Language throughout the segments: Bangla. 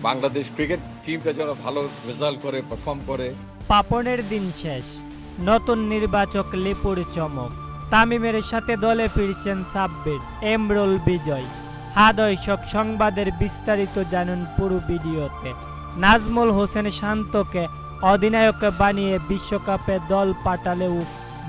বাংলাদেশ ক্রিকেট টিমটা যেন ভালো রেজাল্ট করে, পারফর্ম করে। পাপনের দিন শেষ, নতুন নির্বাচক লিপুর চমক, তামিমের সাথে দলে ফিরছেন সাব্বির, এমরুল বিজয়। দর্শক, সংবাদের বিস্তারিত জানুন পুরো ভিডিওতে। নাজমুল হোসেন শান্তকে অধিনায়ক বানিয়ে বিশ্বকাপে দল পাঠালেও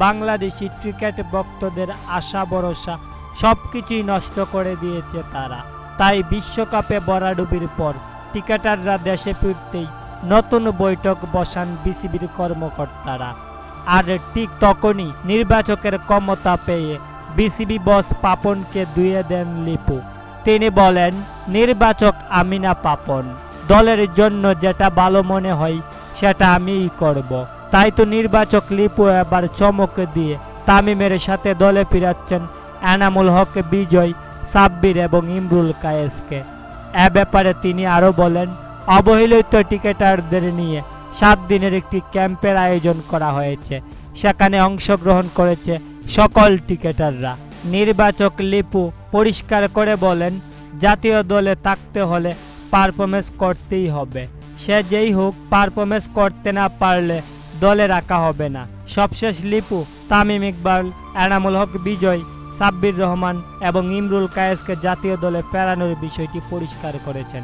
বাংলাদেশি ক্রিকেট ভক্তদের আশা ভরসা সবকিছুই নষ্ট করে দিয়েছে তারা। তাই বিশ্বকাপে ভরাডুবির পর ক্রিকেটাররা দেশে ফিরতেই নতুন বৈঠক বসান বিসিবির কর্মকর্তারা। আর ঠিক তখনই নির্বাচকের ক্ষমতা পেয়ে বিসিবি বস পাপনকে ধুয়ে দেন লিপু। তিনি বলেন, নির্বাচক আমি না পাপন, দলের জন্য যেটা ভালো মনে হয় সেটা আমিই করব। তাই তো নির্বাচক লিপু এবার চমক দিয়ে তামিমের সাথে দলে ফিরাচ্ছেন এনামুল হক বিজয়, সাব্বির এবং ইমরুল কায়েসকে। এ ব্যাপারে তিনি আরও বলেন, অবহেলিত ক্রিকেটারদের নিয়ে 7 দিনের একটি ক্যাম্পের আয়োজন করা হয়েছে। সেখানে অংশগ্রহণ করেছে সকল ক্রিকেটাররা। নির্বাচক লিপু পরিষ্কার করে বলেন, জাতীয় দলে থাকতে হলে পারফরমেন্স করতেই হবে। সে যেই হোক, পারফরমেন্স করতে না পারলে দলে রাখা হবে না। সবশেষ লিপু তামিম ইকবাল, এনামুল হক বিজয়, সাব্বির রহমান এবং ইমরুল কায়েসকে জাতীয় দলে ফেরানোর বিষয়টি পরিষ্কার করেছেন।